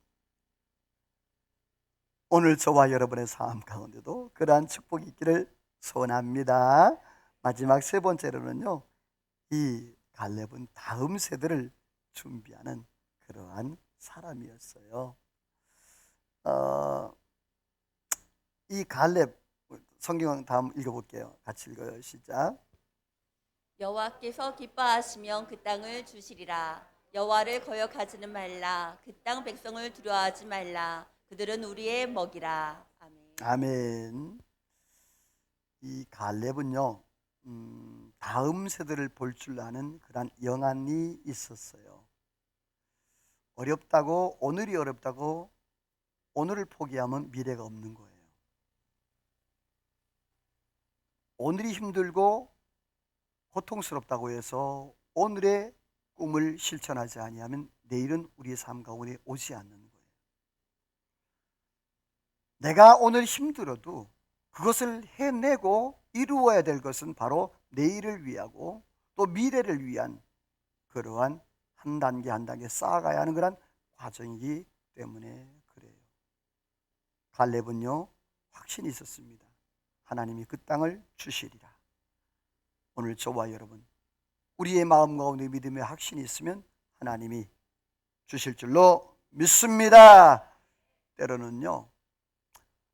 오늘 저와 여러분의 삶 가운데도 그러한 축복이 있기를 소원합니다. 마지막 세 번째로는요, 이 갈렙은 다음 세대를 준비하는 그러한 사람이었어요. 어, 이 갈렙 성경 다음 읽어볼게요. 같이 읽어요. 시작. 여호와께서 기뻐하시면 그 땅을 주시리라. 여호와를 거역하지는 말라. 그 땅 백성을 두려워하지 말라. 그들은 우리의 먹이라. 아멘. 아멘. 이 갈렙은요, 다음 세대를 볼 줄 아는 그런 영안이 있었어요. 어렵다고, 오늘이 어렵다고 오늘을 포기하면 미래가 없는 거예요. 오늘이 힘들고 고통스럽다고 해서 오늘의 꿈을 실천하지 아니하면 내일은 우리의 삶 가운데 오지 않는 거예요. 내가 오늘 힘들어도 그것을 해내고 이루어야 될 것은 바로 내일을 위하고 또 미래를 위한 그러한 한 단계 한 단계 쌓아가야 하는 그런 과정이기 때문에 그래요. 갈렙은요, 확신이 있었습니다. 하나님이 그 땅을 주시리라. 오늘 저와 여러분, 우리의 마음 가운데 믿음의 확신이 있으면 하나님이 주실 줄로 믿습니다. 때로는요,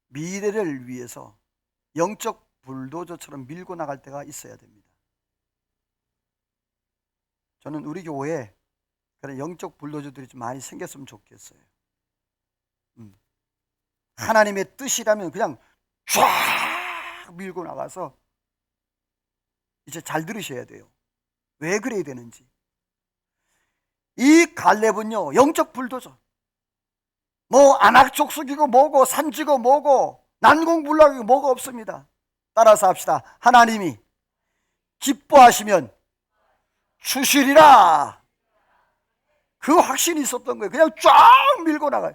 미래를 위해서 영적 불도저처럼 밀고 나갈 때가 있어야 됩니다. 저는 우리 교회에 그런 영적 불도저들이 좀 많이 생겼으면 좋겠어요. 하나님의 뜻이라면 그냥 쫙 밀고 나가서 이제 잘 들으셔야 돼요. 왜 그래야 되는지. 이 갈렙은요, 영적 불도저. 뭐 안악족속이고 뭐고 산지고 뭐고 난공불락이고 뭐가 없습니다. 따라서 합시다. 하나님이 기뻐하시면 주시리라. 그 확신이 있었던 거예요. 그냥 쫙 밀고 나가요.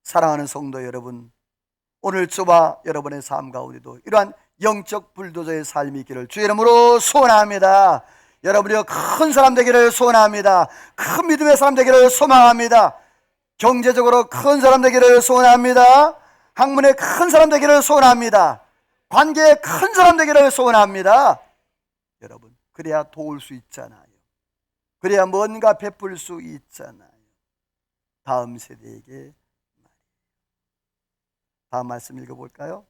사랑하는 성도 여러분, 오늘 저와 여러분의 삶 가운데도 이러한 영적 불도저의 삶이 있기를 주의 이름으로 소원합니다. 여러분이 큰 사람 되기를 소원합니다. 큰 믿음의 사람 되기를 소망합니다. 경제적으로 큰 사람 되기를 소원합니다. 학문의 큰 사람 되기를 소원합니다. 관계의 큰 사람 되기를 소원합니다. 여러분, 그래야 도울 수 있잖아요. 그래야 뭔가 베풀 수 있잖아요. 다음 세대에게. 다음 말씀 읽어볼까요?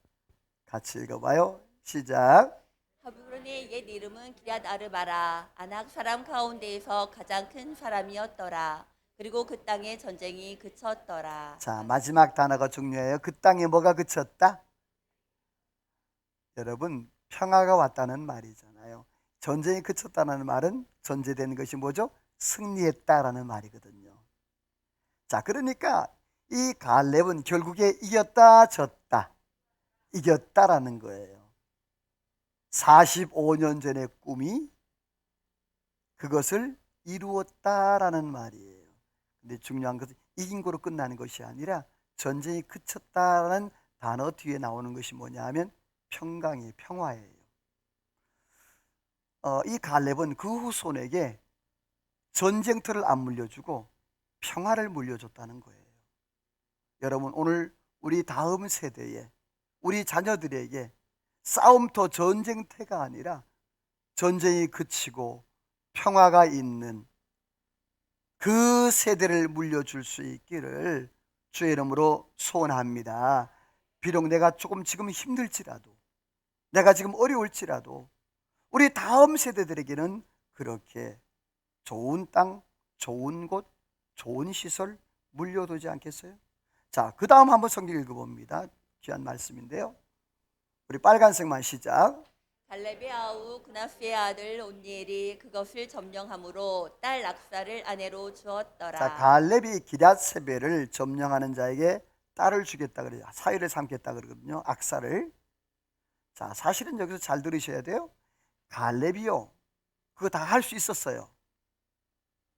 같이 읽어봐요. 시작. 하브론의 옛 이름은 기럇 아르바라. 아낙 사람 가운데에서 가장 큰 사람이었더라. 그리고 그 땅에 전쟁이 그쳤더라. 자, 마지막 단어가 중요해요. 그 땅에 뭐가 그쳤다? 여러분, 평화가 왔다는 말이잖아요. 전쟁이 그쳤다는 말은 전제되는 것이 뭐죠? 승리했다라는 말이거든요. 자, 그러니까 이 갈렙은 결국에 이겼다 졌다, 이겼다라는 거예요. 45년 전의 꿈이 그것을 이루었다라는 말이에요. 근데 중요한 것은 이긴 거로 끝나는 것이 아니라 전쟁이 그쳤다라는 단어 뒤에 나오는 것이 뭐냐 하면 평강이에요. 평화예요. 이 갈렙은 그 후손에게 전쟁터를 안 물려주고 평화를 물려줬다는 거예요. 여러분, 오늘 우리 다음 세대에 우리 자녀들에게 싸움터 전쟁터가 아니라 전쟁이 그치고 평화가 있는 그 세대를 물려줄 수 있기를 주의 이름으로 소원합니다. 비록 내가 조금 지금 힘들지라도, 내가 지금 어려울지라도 우리 다음 세대들에게는 그렇게 좋은 땅, 좋은 곳, 좋은 시설 물려두지 않겠어요? 자, 그 다음 한번 성경 읽어봅니다. 귀한 말씀인데요. 우리 빨간색만 시작. 갈렙의 아우 그나스의 아들 온니엘이 그것을 점령함으로 딸 락사를 아내로 주었더라. 자, 갈렙이 기럇세벨을 점령하는 자에게 딸을 주겠다 그래요. 사위를 삼겠다 그러거든요. 악사를. 자, 사실은 여기서 잘 들으셔야 돼요. 갈렙이요, 그거 다 할 수 있었어요.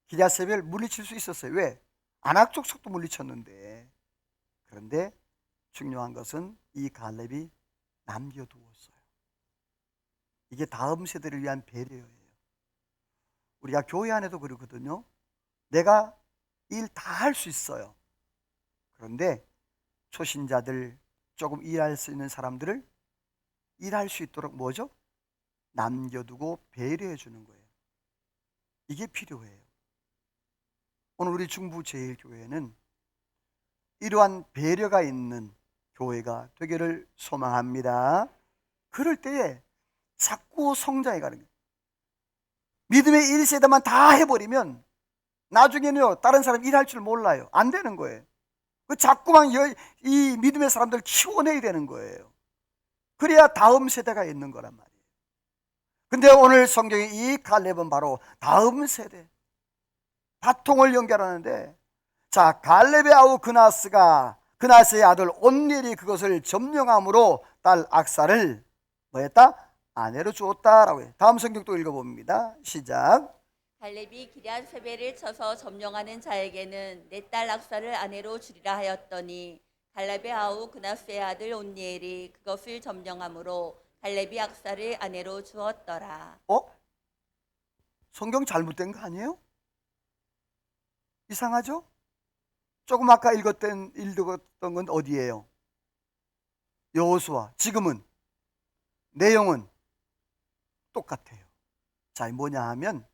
기럇세벨 물리칠 수 있었어요. 왜? 안악족 속도 물리쳤는데. 그런데 중요한 것은 이 갈렙이 남겨두었어요. 이게 다음 세대를 위한 배려예요. 우리가 교회 안에도 그러거든요. 내가 일 다 할 수 있어요. 그런데 초신자들, 조금 일할 수 있는 사람들을 일할 수 있도록 뭐죠? 남겨두고 배려해 주는 거예요. 이게 필요해요. 오늘 우리 중부제일교회는 이러한 배려가 있는 교회가 되기를 소망합니다. 그럴 때에 자꾸 성장해 가는 거예요. 믿음의 1세대만 다 해버리면 나중에는요, 다른 사람 일할 줄 몰라요. 안 되는 거예요. 그 자꾸만 이 믿음의 사람들 키워내야 되는 거예요. 그래야 다음 세대가 있는 거란 말이에요. 근데 오늘 성경의 이 갈렙은 바로 다음 세대, 바통을 연결하는데, 자, 갈렙의 아우 그나스의 아들 온니엘이 그것을 점령함으로 딸 악사를 뭐 했다? 아내로 주었다라고 해요. 다음 성경 또 읽어봅니다. 시작. 갈렙이 기럇 세벨을 쳐서 점령하는 자에게는 내 딸 악사를 아내로 주리라 하였더니 갈렙의 아우 그나스의 아들 온니엘이 그것을 점령함으로 갈렙이 악사를 아내로 주었더라. 성경 잘못된 거 아니에요? 이상하죠? 조금 아까 읽었던 건 어디예요? 여호수아. 지금은 내용은 똑같아요. 자, 뭐냐 하면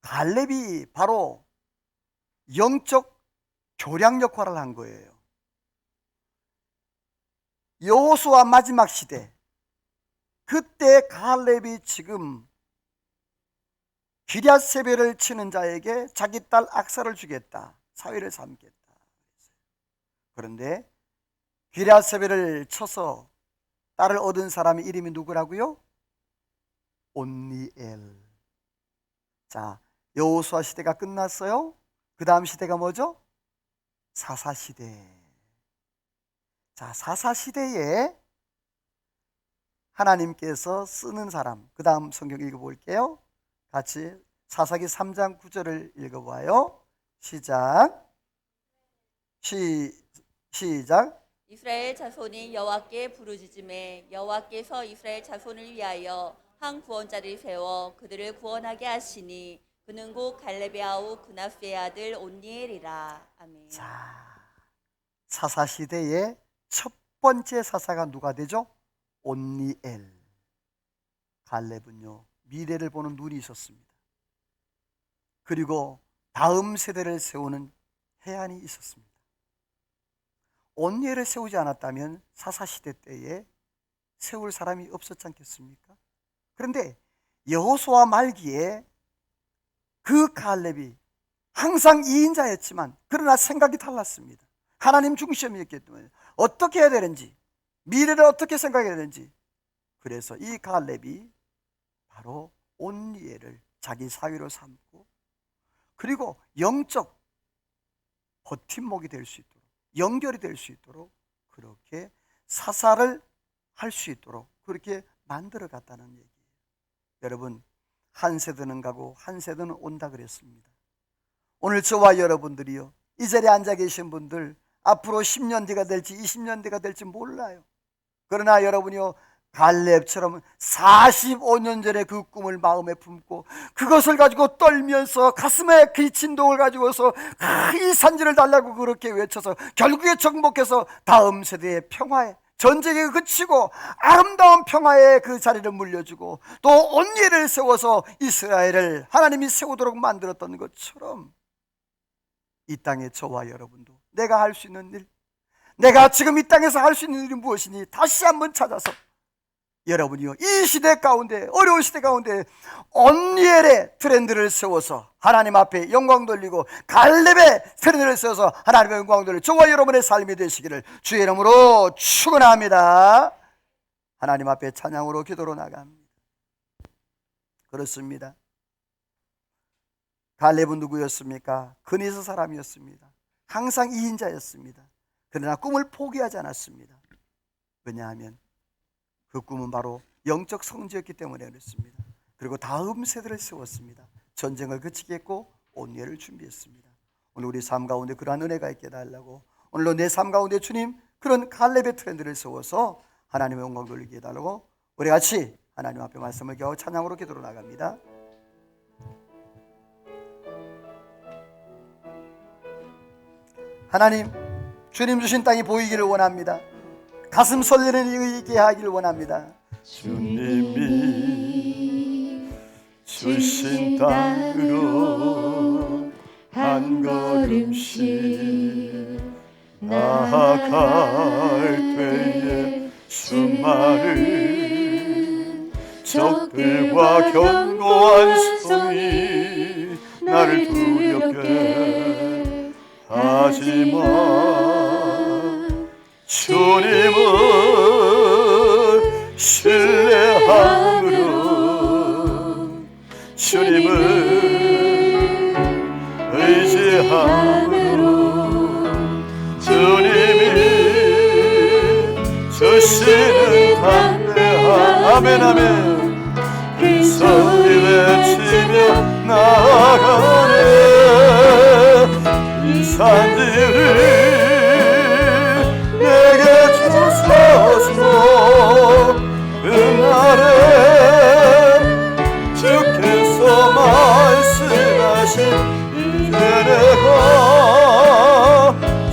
갈렙이 바로 영적 교량 역할을 한 거예요. 여호수아 마지막 시대, 그때 갈렙이 지금 기럇세벨을 치는 자에게 자기 딸 악사를 주겠다, 사위를 삼겠다. 그런데 기럇세벨을 쳐서 딸을 얻은 사람의 이름이 누구라고요? 온니엘. 자, 여호수아 시대가 끝났어요. 그 다음 시대가 뭐죠? 사사시대. 자, 사사시대에 하나님께서 쓰는 사람, 그 다음 성경 읽어볼게요. 같이 사사기 3장 9절을 읽어봐요. 시작. 시작. 이스라엘 자손이 여호와께 부르짖음에 여호와께서 이스라엘 자손을 위하여 한 구원자를 세워 그들을 구원하게 하시니 그는 곧 갈렙의 아우 그나스의 아들 온니엘이라. 아멘. 자, 사사시대의 첫 번째 사사가 누가 되죠? 온니엘. 갈렙은요, 미래를 보는 눈이 있었습니다. 그리고 다음 세대를 세우는 해안이 있었습니다. 온니엘을 세우지 않았다면 사사시대 때에 세울 사람이 없었지 않겠습니까? 그런데 여호수아 말기에 그 갈렙이 항상 2인자였지만 그러나 생각이 달랐습니다. 하나님 중심이었기 때문에 어떻게 해야 되는지, 미래를 어떻게 생각해야 되는지, 그래서 이 갈렙이 바로 온니엘을 자기 사위로 삼고, 그리고 영적 버팀목이 될 수 있도록, 연결이 될 수 있도록 그렇게 사사를 할 수 있도록 그렇게 만들어 갔다는 얘기예요. 여러분, 한 세대는 가고 한 세대는 온다 그랬습니다. 오늘 저와 여러분들이요, 이 자리에 앉아 계신 분들 앞으로 10년 뒤가 될지 20년 뒤가 될지 몰라요. 그러나 여러분이요, 갈렙처럼 45년 전에 그 꿈을 마음에 품고 그것을 가지고 떨면서 가슴에 그 진동을 가지고서 이 산지를 달라고 그렇게 외쳐서 결국에 정복해서 다음 세대의 평화에, 전쟁이 그치고 아름다운 평화의 그 자리를 물려주고 또 온니엘을 세워서 이스라엘을 하나님이 세우도록 만들었던 것처럼 이 땅에 저와 여러분도 내가 할 수 있는 일, 내가 지금 이 땅에서 할 수 있는 일이 무엇이니 다시 한번 찾아서 여러분이요, 이 시대 가운데, 어려운 시대 가운데 온니엘의 트렌드를 세워서 하나님 앞에 영광 돌리고 갈렙의 트렌드를 세워서 하나님의 영광 돌리고 저와 여러분의 삶이 되시기를 주의 이름으로 축원합니다. 하나님 앞에 찬양으로 기도로 나갑니다. 그렇습니다. 갈렙은 누구였습니까? 그니스 사람이었습니다. 항상 2인자였습니다. 그러나 꿈을 포기하지 않았습니다. 왜냐하면 그 꿈은 바로 영적 성지였기 때문에 그렇습니다. 그리고 다음 세대를 세웠습니다. 전쟁을 그치게 했고 온니엘을 준비했습니다. 오늘 우리 삶 가운데 그러한 은혜가 있게 해달라고, 오늘도 내 삶 가운데 주님 그런 갈렙의 트렌드를 세워서 하나님의 영광 돌리게 해달라고 우리 같이 하나님 앞에 말씀을 겨우 찬양으로 기도로 나갑니다. 하나님, 주님 주신 땅이 보이기를 원합니다. 가슴 설레는 있게 하기를 원합니다. 주님이 주신 땅으로 한 걸음씩 나아갈 때에 수많은 적들과 견고한 성이 나를 두렵게 하지만 주님을 신뢰함으로 주님을 의지함으로 주님이 주시는 담대함 아멘 아멘 그 소리 외치며 나아가네 이 산들을 내게 주소서 그날에 주께서 말씀하신 이제 내가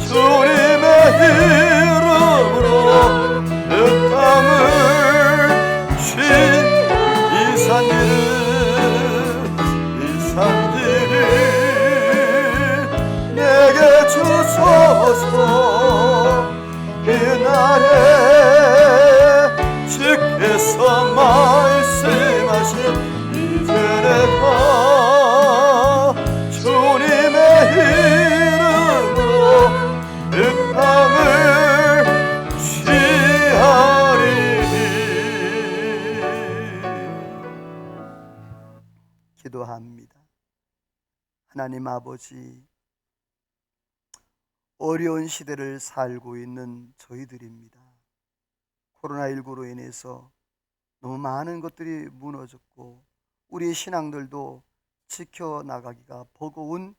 주님의 이름으로 그 땅을 이 산들을 내게 주소서 그날에 주께서 말씀하신 이제 내가 주님의 이름으로 그 땅을 취하리니 기도합니다. 하나님 아버지, 어려운 시대를 살고 있는 저희들입니다. 코로나19로 인해서 너무 많은 것들이 무너졌고 우리의 신앙들도 지켜나가기가 버거운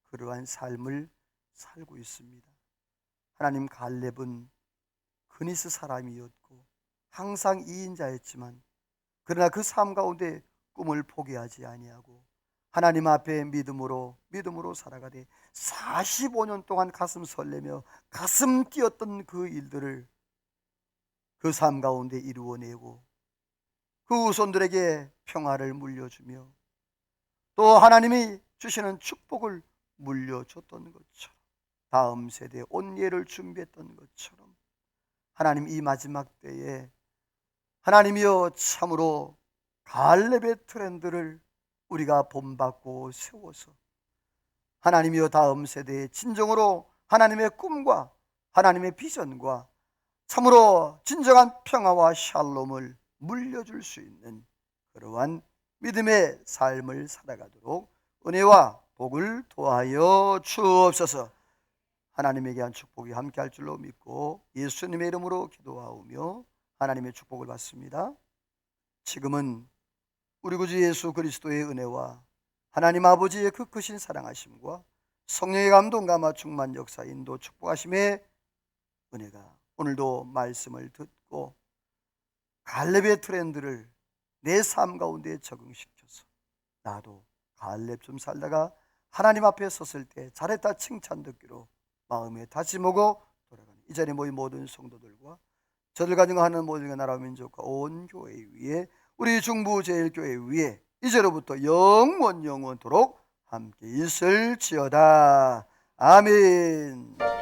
그러한 삶을 살고 있습니다. 하나님, 갈렙은 그니스 사람이었고 항상 이인자였지만 그러나 그 삶 가운데 꿈을 포기하지 아니하고 하나님 앞에 믿음으로 살아가되 45년 동안 가슴 설레며 가슴 뛰었던 그 일들을 그 삶 가운데 이루어내고 그 후손들에게 평화를 물려주며 또 하나님이 주시는 축복을 물려줬던 것처럼 다음 세대에 온예를 준비했던 것처럼 하나님, 이 마지막 때에 하나님이여 참으로 갈렙의 트렌드를 우리가 본받고 세워서 하나님이여 다음 세대에 진정으로 하나님의 꿈과 하나님의 비전과 참으로 진정한 평화와 샬롬을 물려줄 수 있는 그러한 믿음의 삶을 살아가도록 은혜와 복을 도하여 주옵소서. 하나님에게 한 축복이 함께할 줄로 믿고 예수님의 이름으로 기도하오며 하나님의 축복을 받습니다. 지금은 우리 구주 예수 그리스도의 은혜와 하나님 아버지의 그 크신 사랑하심과 성령의 감동 감화 충만 역사 인도 축복하심의 은혜가 오늘도 말씀을 듣고 갈렙의 트렌드를 내 삶 가운데 적응시켜서 나도 갈렙 좀 살다가 하나님 앞에 섰을 때 잘했다 칭찬 듣기로 마음에 다짐하고 돌아가는 이 자리에 모인 모든 성도들과 저들 가정하는 모든 나라 민족과 온 교회 위에 우리 중부제일교회 위에 이제로부터 영원토록 함께 있을지어다. 아멘.